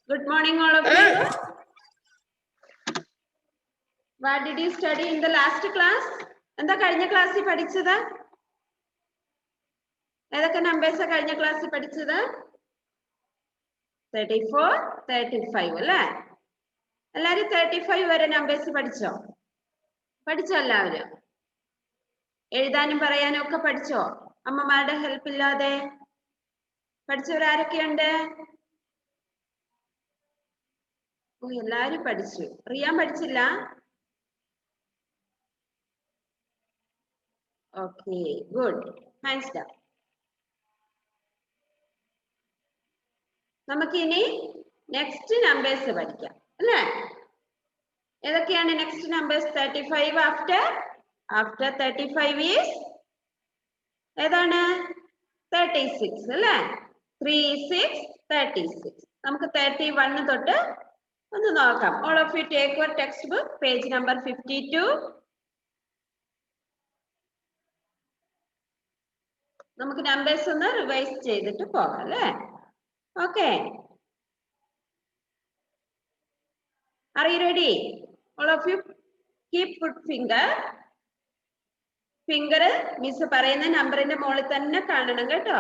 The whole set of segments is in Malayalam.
Good morning, all of you. What did you study in the last class? എന്താ കഴിഞ്ഞ ക്ലാസ്സിൽ പഠിച്ചത്? ഏതൊക്കെ നമ്പേഴ്സാ കഴിഞ്ഞ ക്ലാസ്സിൽ പഠിച്ചത്? 34, 35 അല്ലേ? എല്ലാരും 35 വരെ നമ്പേഴ്സ് പഠിച്ചോ? പഠിച്ചോ എല്ലാവരും? എഴുതാനും പറയാനും ഒക്കെ പഠിച്ചോ? അമ്മമാരുടെ ഹെൽപ്പ് ഇല്ലാതെ പഠിച്ചവരാരൊക്കെയുണ്ട്? ഓ, എല്ലാരും പഠിച്ചു. റിയാൻ പഠിച്ചില്ല? Okay, good. Hands down. നമുക്കിനി നെക്സ്റ്റ് നമ്പേഴ്സ് പഠിക്കാം അല്ലേ? ഏതൊക്കെയാണ് നെക്സ്റ്റ് നമ്പേഴ്സ്? 35 ആഫ്റ്റർ 35 ഈസ് ഏതാണ്? 36 അല്ലേ? 3, 6, 36. നമുക്ക് 31 തൊട്ട് ഒന്ന് നോക്കാം. All of you take your text book, page number 52. നമുക്ക് നമ്പേഴ്സ് ഒന്ന് റിവൈസ് ചെയ്തിട്ട് പോകാം അല്ലേ? Okay, are you ready? All of you keep put finger miss പറയുന്ന നമ്പറിന്റെ മുകളിൽ തന്നെ കാണണം കേട്ടോ.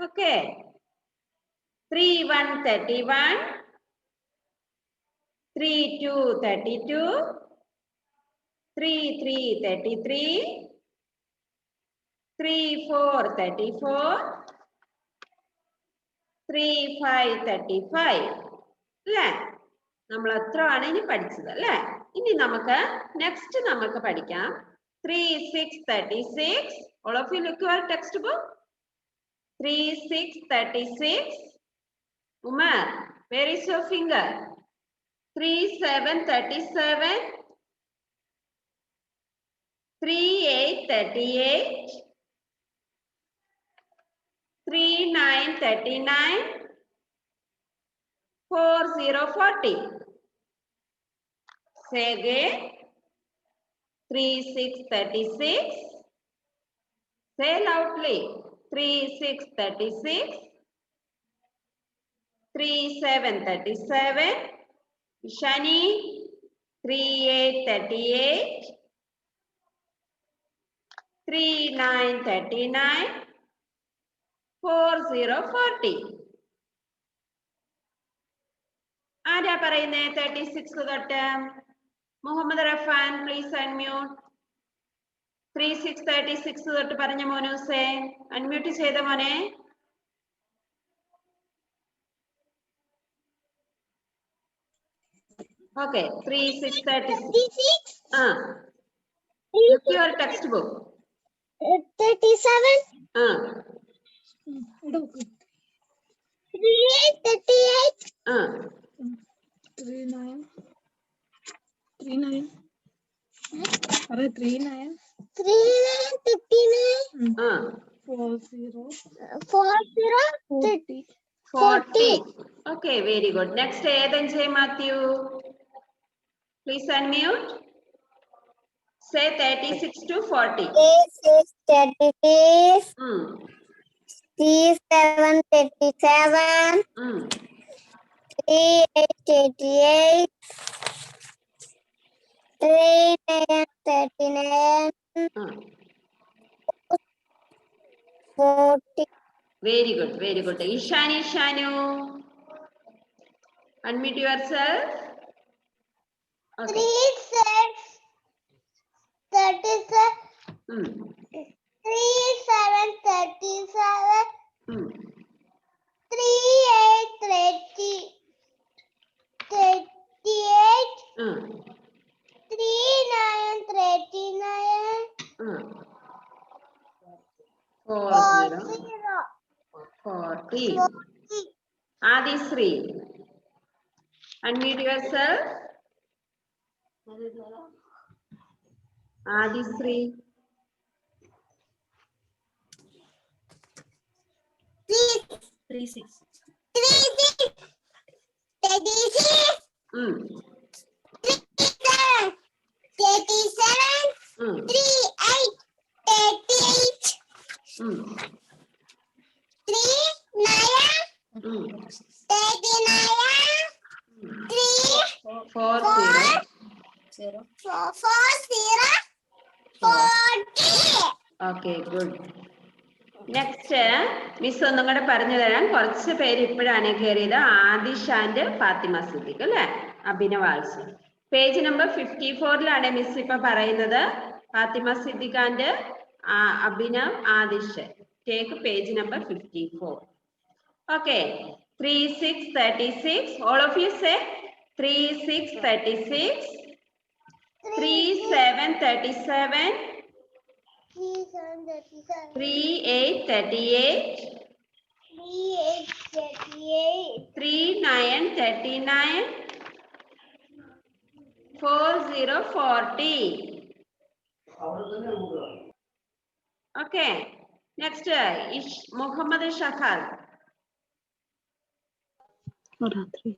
ഓക്കെ, 31 31, 32 32, 33 33, 34 34, 35 35 അല്ലേ? നമ്മൾ അത്രയാണ് ഇനി പഠിച്ചത് അല്ലേ? ഇനി നമുക്ക് നെക്സ്റ്റ് നമുക്ക് പഠിക്കാം 3, 6, 36. All of you look your textbook. 3, 6, 36. Umar, where is your finger? 3, 7, 37. 3, 8, 38. 3, 9, 39. 4, 0, 40. Say again. 3, 6, 36. Say loudly. 3, 6, 36. 3, 7, 37. Shani. 3, 8, 38. 3, 9, 39. 4, 0, 40. ആരാ പറയുന്നേ 36 തൊട്ട്? Muhammad റഫാൻ, please unmute. 3, 6, 36 തൊട്ട് പറഞ്ഞ മോനൂസേ, അൺമ്യൂട്ട് ചെയ്ത മോനെ. Okay, 3, 6, 36. Look your textbook. 37. 3, 38. 39. 39. 39. 59. 40. 40. Okay, very good. Next, Eden J. Matthew. Please unmute. Say 36 to 40. 36. 37, 37. 38, 39, 39. 40. Very good, very good. Ishani, Ishanu. Unmute yourself. Okay. 3, 7, 37. 3, 8, 30. 38. 3, 9, 39. 40. Adisri. Unmute yourself. Adisri. 3, 6. 36. 37. 3, 8, 38. 3, 9, 39. Okay good. Next miss ഒന്നും കൂടെ പറഞ്ഞു തരാം. കുറച്ച് പേര് ഇപ്പോഴാണ് കയറിയത്. ആദിഷ് ആൻഡ് ഫാത്തിമ സിദ്ദിഖ് അല്ലെ, Abhinav also. Page number 54 miss ഇപ്പൊ പറയുന്നത്. Fathima Siddiq and Abhinav Adish. Take page number 54. Okay. 3 6 36. All of you say 3 6 36. 3 7 37. 3 8 38. 3 9 39. 4 0 40. Okay. Next, Muhammad Shakal. 3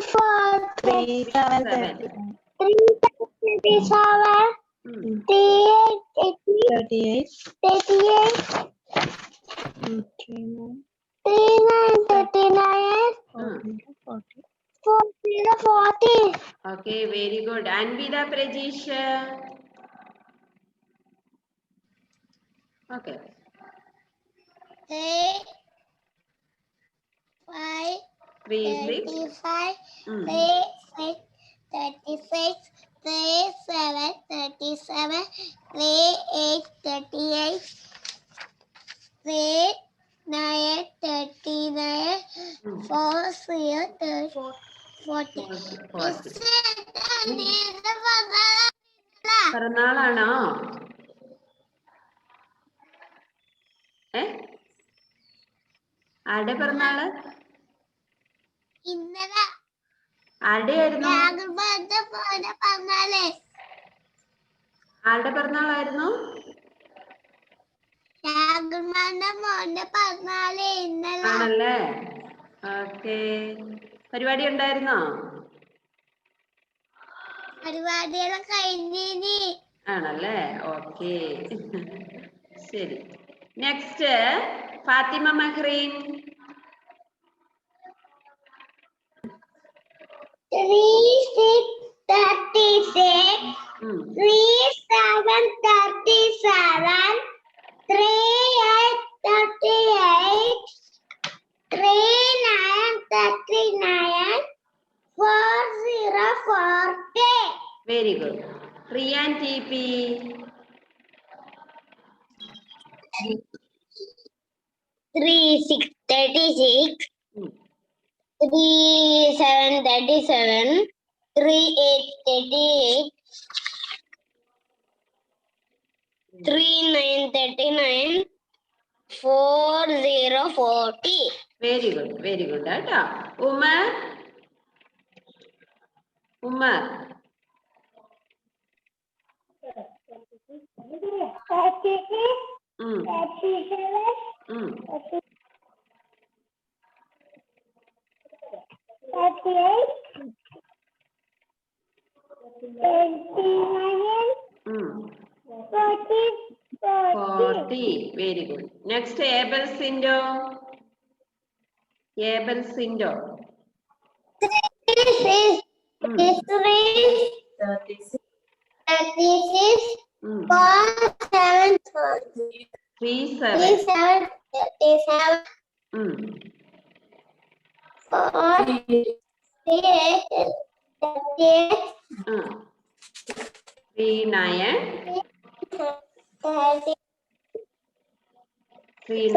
4 3 7 40. Okay, very good. Anvida Prajesh. Okay. 5 3 6. 35 Mm. 3 6 36 37 37 38 38 9 39 Mm. 40. 40. പിറന്നാളാണോ? ആരുടെ പിറന്നാള്? ഇന്നലെ ആരുടെ ആയിരുന്നു? ആരുടെ പിറന്നാളായിരുന്നു? ആണല്ലേ. ഓക്കെ. പരിപാടി ഉണ്ടായിരുന്നോ? പരിപാടിയെല്ലാം കഴിഞ്ഞിനി. ആണല്ലേ. ഓക്കെ. ശരി. Next Fathima Mahreen. 3 6 36 3 7 37 3 8 38 3 9 39 4 0 40. Very good. Riyan T P. 3 6 36 3 7 37 3 8 38 3 9 39 4 0 40. Very good, very good കേട്ടോ. Umar. Umar 40. Very good. Next Abel Sindo. Abel Sindo 36 4 7 37 4 3 9 3 9.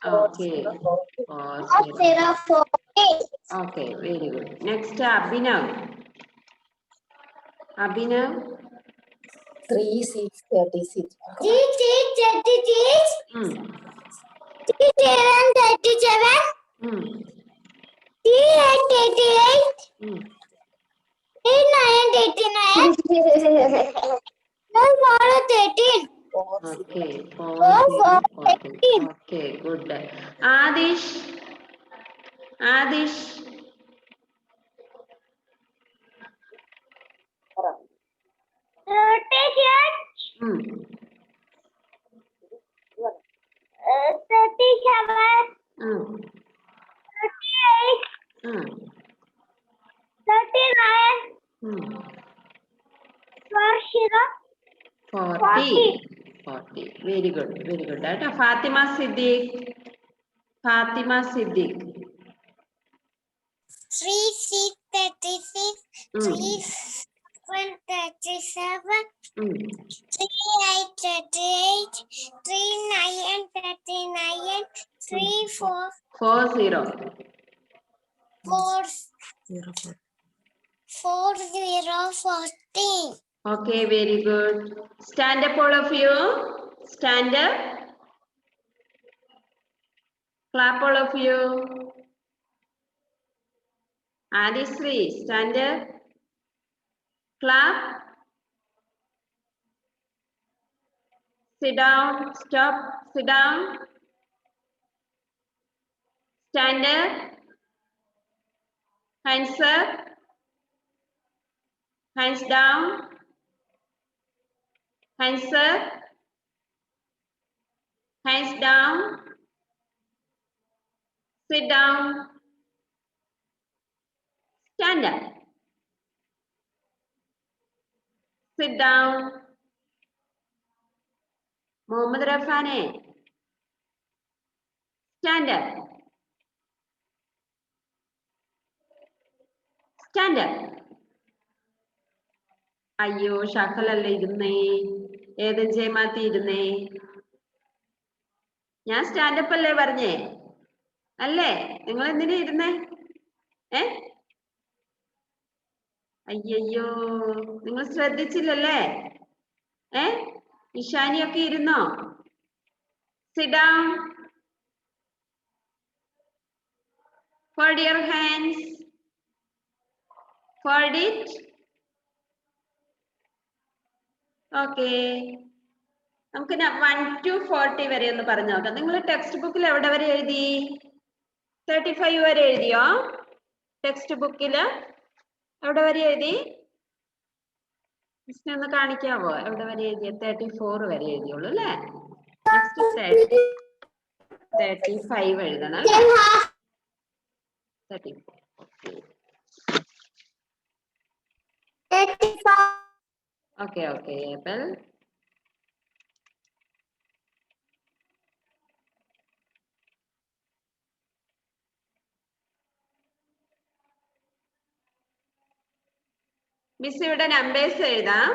Okay. 40. Okay, very good. Next, Abhinav. Abhinav 3 6 36. 3 6 37 3 8 38 3 9 39 4 13. Okay, 4 okay, okay, good. Adish. Rotation 37 40. Very good, very good. Fatima Siddiq. Fatima Siddiq. 3, 6, 36. 3, 7, 37. 3, 8, 38. 3, 9, 39. 3, 4. 40. 4, 0, 4, 0, 14. Okay, very good. Stand up, all of you. Stand up. Clap, all of you. Adisri, stand up. Clap. Sit down. Stop. Sit down. Stand up. Hands up. Hands down. Hands up. Hands down. Sit down. Stand up. Sit down. Mohammad Rafane. Stand up. Stand up. അയ്യോ ഷക്കലല്ല ഇരുന്നേ ഏതും ജയമാത്തി ഇരുന്നേ ഞാൻ സ്റ്റാൻഡപ്പ് അല്ലേ പറഞ്ഞേ അല്ലേ നിങ്ങൾ എന്തിനാ ഇരുന്നേ അയ്യോ നിങ്ങൾ ശ്രദ്ധിച്ചില്ലല്ലേ ഇഷാനിയൊക്കെ ഇരുന്നോ Sit down. Fold your hands. Fold it. Okay. നമുക്ക് 1 to 40 വരെ ഒന്ന് പറഞ്ഞു നോക്കാം നിങ്ങൾ ടെക്സ്റ്റ് ബുക്കിൽ എവിടെ വരെ എഴുതി 35 വരെ എഴുതിയോ ടെക്സ്റ്റ് ബുക്കിൽ എവിടെ വരെ എഴുതി മിസ്സിനെ ഒന്ന് കാണിക്കാവോ എവിടെ വരെ എഴുതിയ 34 വരെ എഴുതിയുള്ളൂ അല്ലേ നെക്സ്റ്റ് 35 എഴുതണം 34 ഓക്കെ ഓക്കെ ഏപ്പൽ മിസ് ഇവിടെ നമ്പേഴ്സ് എഴുതാം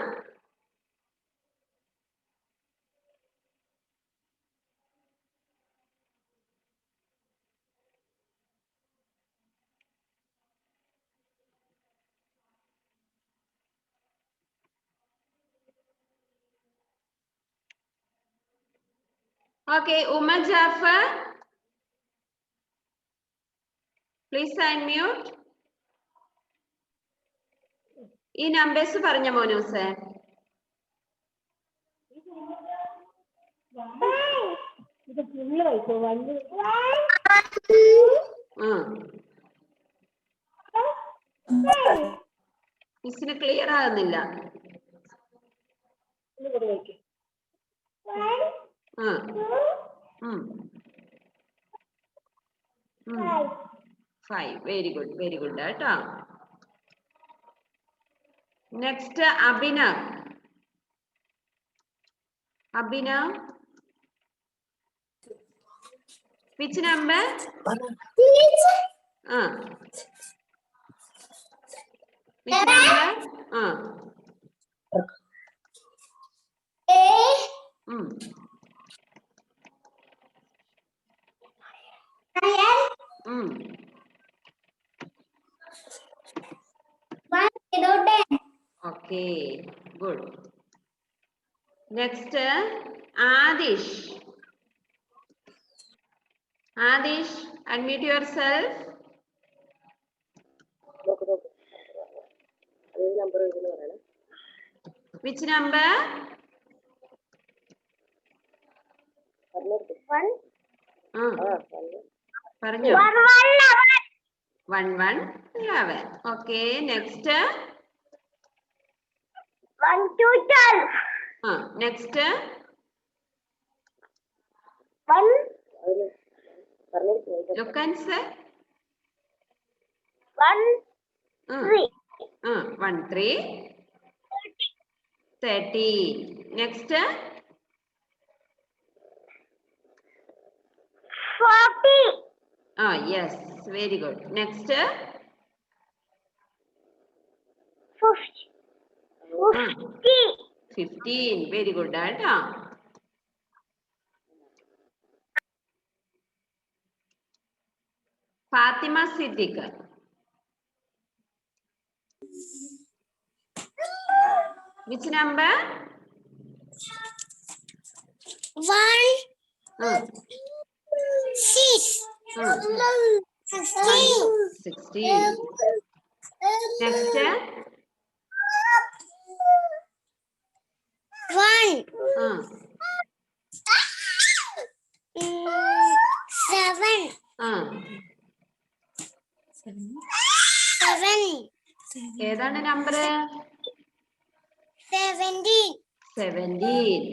Okay, Umar Jafar, please unmute. ഈ നമ്പേഴ്സ് പറഞ്ഞ മോനൂസേ മിസ്സിന് ക്ലിയർ ആകുന്നില്ല 5 very good കേട്ടോ next Abhinav which number which number 10. Okay, good. Next, Adish. Adish, unmute yourself. Which number? 1. പറഞ്ഞോ 11. Okay, next. 1 to 12. Next. 1. Look and say. 1, 3. 1, 3. 30. Next. 40. Yes, very good. Next. 50. 15. Very good. Data. Fatima Siddiq. Which number? 1, 6, 16. 16. Next. 1, 7, 7, ഏതാണ് നമ്പർ? 17. 17.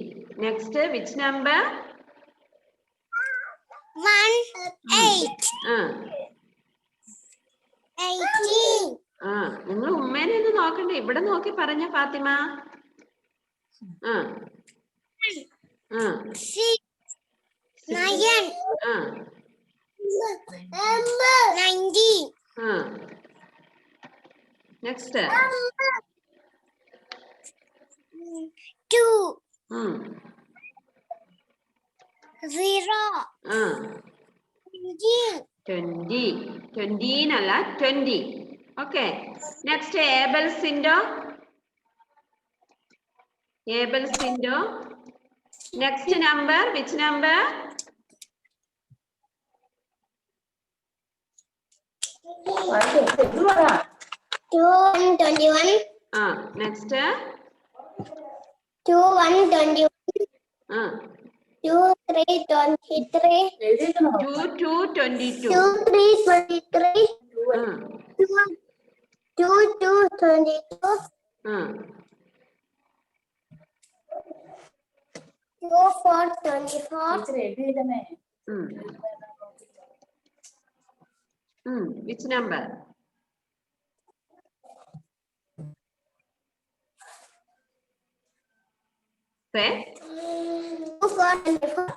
Next, which number? 1, 8, 18. നിങ്ങൾ ഉമ്മേനെ ഒന്ന് നോക്കണ്ടേ? ഇവിടെ നോക്കി പറഞ്ഞ ഫാത്തിമ. 6, 9, 90. Next. 2, 0, 20. 20 അല്ല 20. Okay. Next, Abel's window. Abel's window. Next number, which number? 2, 21. Next. 2, 1, 21. 2, 3, 23. 2, 2, 22. 2, 3, 23. 2, 2, 22. 2, 4, 24. Which number? Say. 2, 4, 24.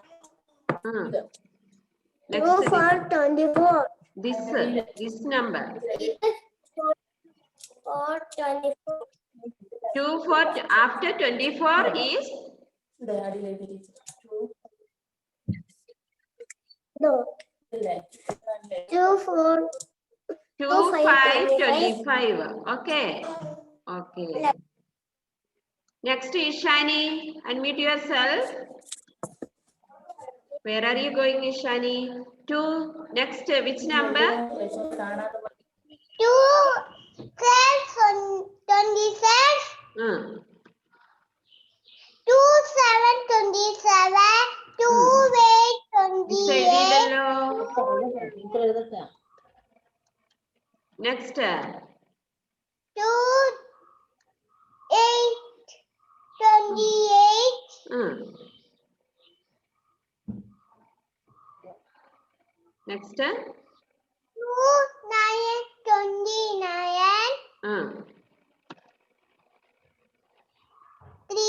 Next. 2, 4, 24. This number. 4, 24. 2, 4 after 24 is No. 2, 4. 2, 5, 25. Okay. Next is Ishani. Unmute yourself. Where are you going, Ishani? 2. Next, which number? 2, 7, 26. 2, 7, 27. 2, 8, 28. Next. 2, 8, 28. Next. 2, 9, 29. 3,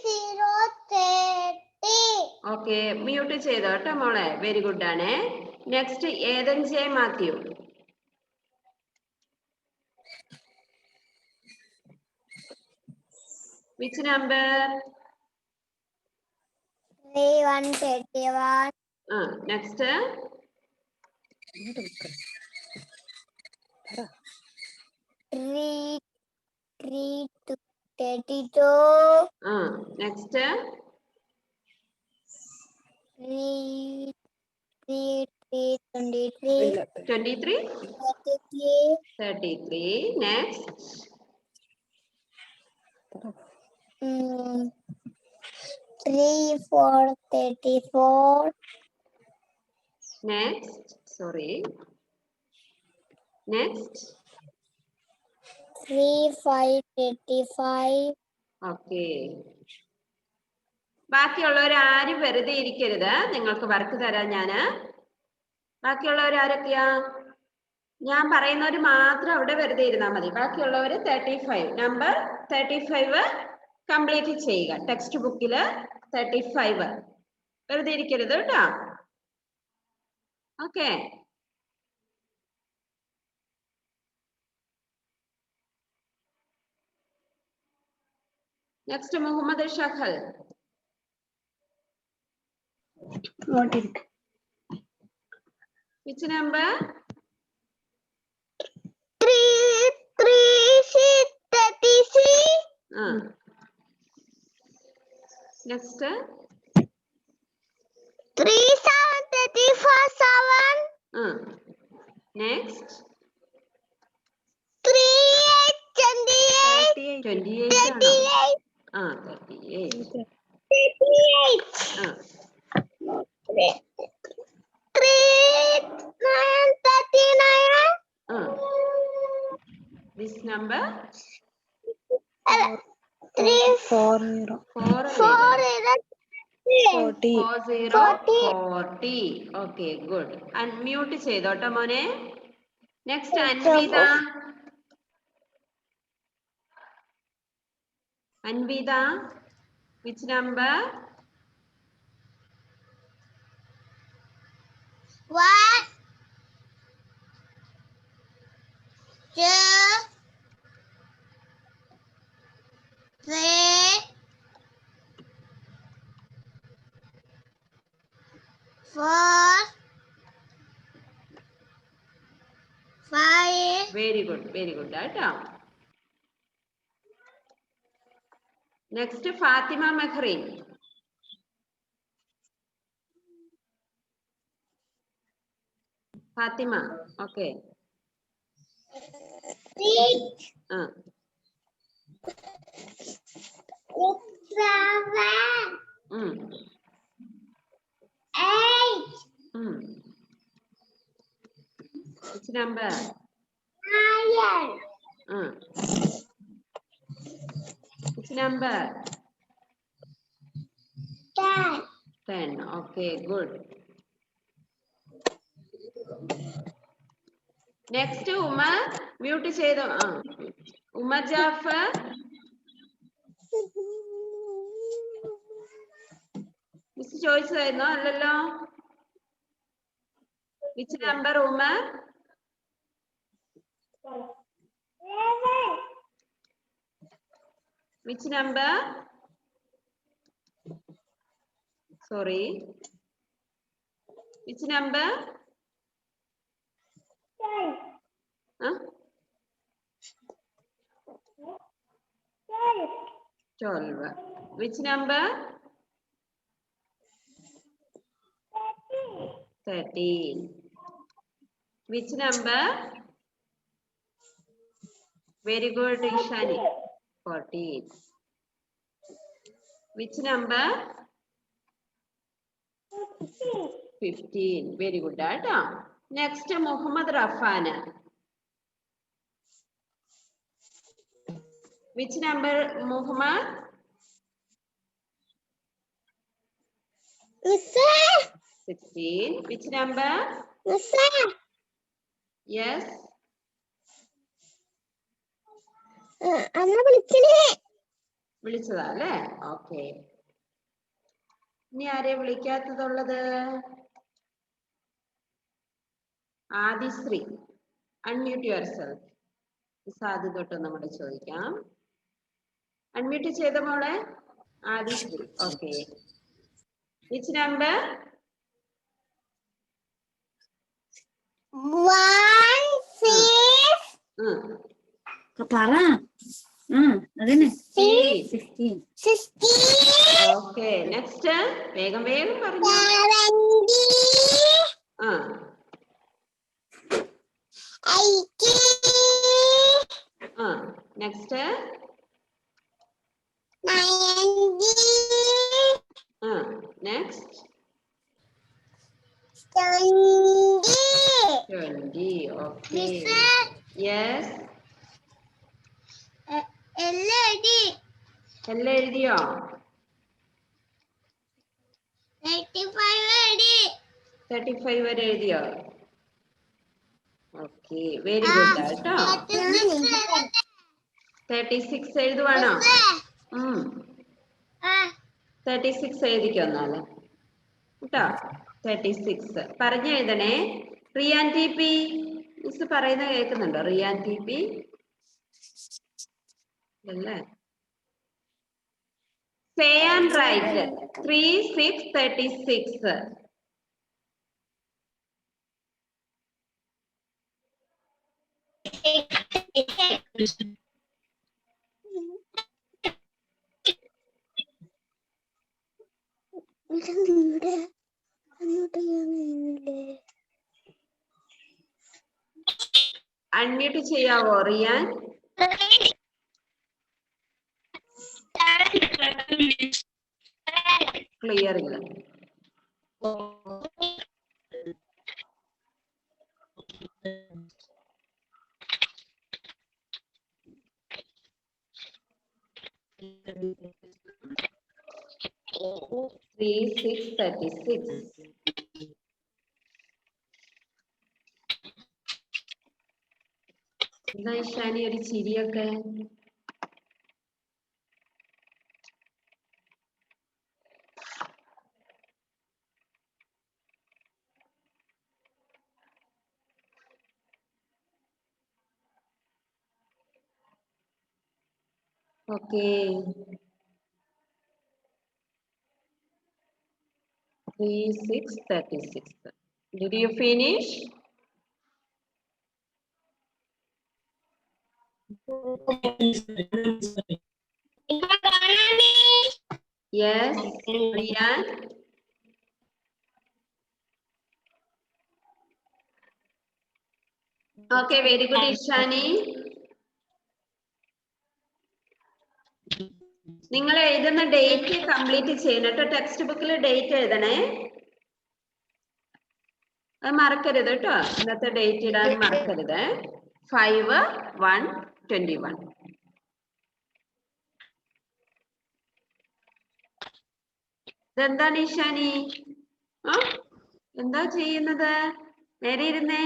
0, 30. Okay, mute ചെയ്തോ കേട്ടോ മോളെ. വെരി ഗുഡ് ആണ്. Next Ethan J Mathew. Which number? 3, 1, 31. Next. 3, 3, 2, 32. Next. 3, 3, 3, 23. 23. 33. 33. Next. 3, 4, 34. Next. Sorry. Next. 3, 5, 35. Okay. ബാക്കിയുള്ളവർ ആരും വെറുതെ ഇരിക്കരുത്. നിങ്ങൾക്ക് വർക്ക് തരാം ഞാന്. ബാക്കിയുള്ളവർ ആരൊക്കെയാ? ഞാൻ പറയുന്നവർ മാത്രം അവിടെ വെറുതെ ഇരുന്നാൽ മതി. ബാക്കിയുള്ളവർ 35 നമ്പർ 35 കംപ്ലീറ്റ് ചെയ്യുക. ടെക്സ്റ്റ് ബുക്കിൽ 35 വെറുതെ ഇരിക്കരുത് കേട്ടോ. Okay. Next Muhammad Shahal. Which number? 36. Next. 3 7 34 7. Next. 3 8 28. 38. 38. 3 9 39. This number? 3 40. 40. Okay, good. Unmute ചെയ്തോട്ടോ മോനെ. Next, Anvida. Anvida, which number? 1 2 3 4 5. Very good, very good. Data. Next, Fatima Makhrin. Fatima, okay. 6 7 8 Which number? 9. Which number? 10. 10. Okay, good. Next, Umar, mute ചെയ്തോ. Umar Jafar. Miss ചോദിച്ചതായിരുന്നോ? അല്ലല്ലോ. Which number, Umar? 11. Which number? Sorry. Which number? 10. Huh? 12. Which number? 13. Which number? Very good, Ishani. 14. Which number? 15. Very good, data. Next, Muhammad Rafana. Which number, Muhammad? 16. Which number? Yes. അമ്മ വിളിക്കണേ. വിളിച്ചതാ അല്ലേ? ഓക്കെ. ഇനി ആരെ വിളിക്കാത്തതുള്ളത്? Aadishree, unmute yourself. സാധ്യ തൊട്ട് നമ്മൾ ചോദിക്കാം. അൺമ്യൂട്ട് ചെയ്ത മോളെ ആദിശ്രീ. ഓക്കെ. Which number? 1 പറ. അതന്നെ 16. ഓക്കെ. നെക്സ്റ്റ് വേഗം വേഗം പറഞ്ഞു. 80. നെക്സ്റ്റ് 90. നെക്സ്റ്റ് 20. ഓക്കെ. യെസ്. എല്ലാം എഴുതിയോ? 35 വരെ എഴുതിയോ? ഓക്കെ, വെരി ഗുഡ് കേട്ടോ. 36 എഴുതുവാണോ? 36 എഴുതിക്കോ എന്നാല് കേട്ടോ. 36 പറഞ്ഞു എഴുതണേ. റിയാൻ ടി പി മിസ് പറയുന്നത് കേൾക്കുന്നുണ്ടോ? റിയാൻ ടി പി അല്ലേ? Say and write 3, 6, 36. Unmute ചെയ്യാവോ റിയാൻ? ക്ലിയർ ഇല്ല. Three, 6, 36. എന്താ ഇഷാനി ഒരു ചിരിയൊക്കെ? Okay. 3, 6, 36. Did you finish? Yes, Rian. Okay, very good, Ishani. നിങ്ങൾ എഴുതുന്ന ഡേറ്റ് കംപ്ലീറ്റ് ചെയ്യണം കേട്ടോ. ടെക്സ്റ്റ് ബുക്കിൽ ഡേറ്റ് എഴുതണേ. അത് മറക്കരുത് കേട്ടോ. ഇന്നത്തെ ഡേറ്റ് ഇടാൻ മറക്കരുത്. 5/1/21. ഇതെന്താണ് ഇഷാനി? ആ എന്താ ചെയ്യുന്നത്? നേരെ ഇരുന്നേ.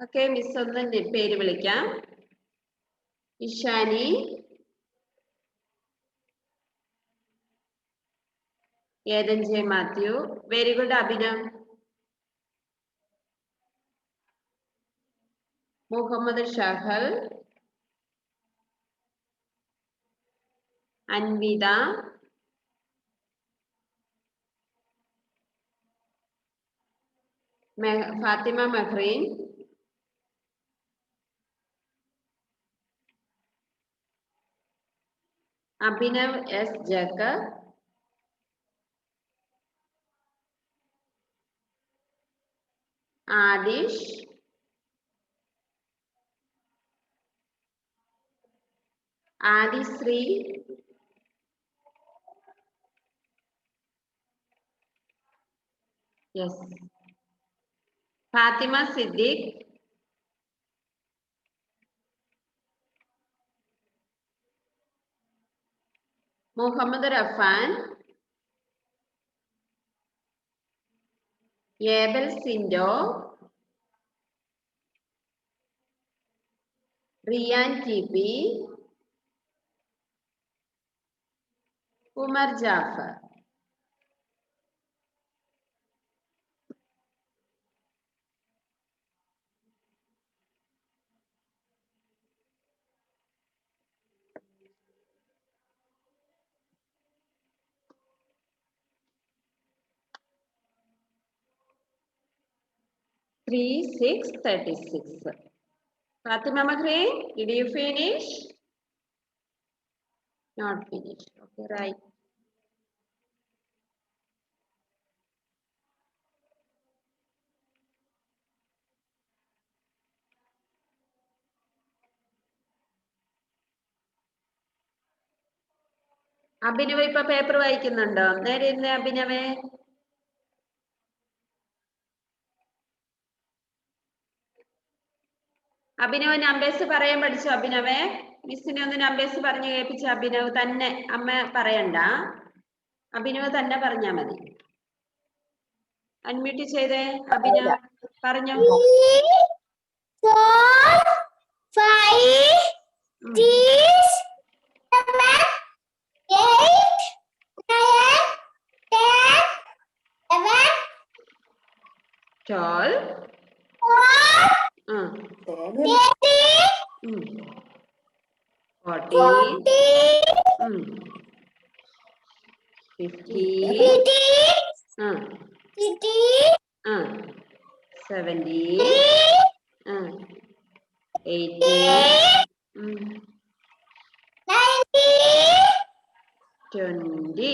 ഓക്കെ, മിസ് ഒന്ന് പേര് വിളിക്കാം. Ishani, Eden J Mathew, very good. Abhinav, Muhammad Shahal, Anvitha, Fathima Mahreen, Abhinav S Jacob, Aadish, Aadishree, yes, Fathima Siddique, Muhammad Rafan, Abel Sindo, Riyan T P, Umar Jafar. Three, 6, 36. Fatima Maghre, did you finish? Not finished. Okay, right. Abhinav ഇപ്പൊ പേപ്പർ വായിക്കുന്നുണ്ടോ? നേരെ ഇരുന്നേ അഭിനവേ. അഭിനവ് നമ്പേഴ്സ് പറയാൻ പഠിച്ചോ? അഭിനവേ, മിസ്സിനെ ഒന്ന് നമ്പേഴ്സ് പറഞ്ഞു കേൾപ്പിച്ച. അഭിനവ് തന്നെ, അമ്മ പറയണ്ട, അഭിനവ് തന്നെ പറഞ്ഞാ മതി. അൺമ്യൂട്ട് ചെയ്തേ അഭിനവ്, പറഞ്ഞോ. 4, 5, 6, 7, 12 14 15 17 18 20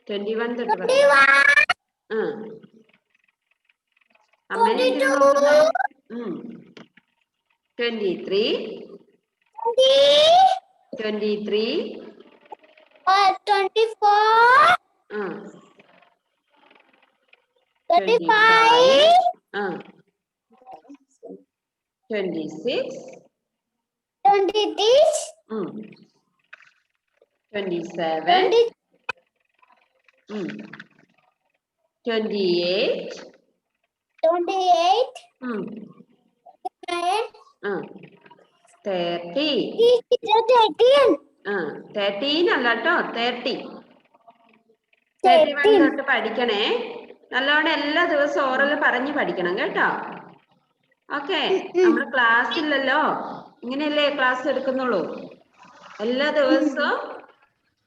21 തൊട്ട് പറയാം. അമ്മേനെ എന്തിനു നോക്കുന്നേ? 23 23 25 26 27 28 30 13 അല്ല കേട്ടോ 30 31 തൊട്ട് പഠിക്കണേ. നല്ലോണം എല്ലാ ദിവസവും ഓറൽ പറഞ്ഞ് പഠിക്കണം കേട്ടോ. ഓക്കെ, നമ്മൾ ക്ലാസ്സില്ലല്ലോ, ഇങ്ങനെയല്ലേ ക്ലാസ് എടുക്കുന്നുള്ളൂ. എല്ലാ ദിവസവും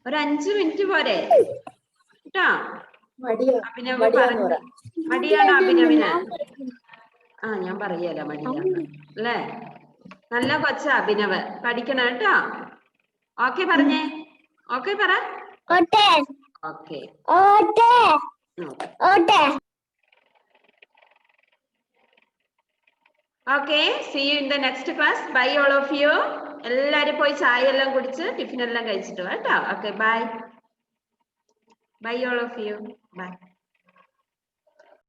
ഒരു 5 മിനിറ്റ് പോരെ കേട്ടോ. അഭിനവ് പറഞ്ഞു. മടിയാണോ അഭിനവിന്? ഞാൻ പറയല മടിയാണ് അല്ലേ. നല്ല കൊച്ച അഭിനവ്, പഠിക്കണം കേട്ടോ. ഓക്കെ പറഞ്ഞേ. ഓക്കെ പറ. Okay. Okay, see you in the next class. Bye all of you. എല്ലാരും പോയി ചായ എല്ലാം കുടിച്ച് ടിഫിൻ എല്ലാം കഴിച്ചിട്ട് കേട്ടോ. Okay, bye. Bye all of you. Bye.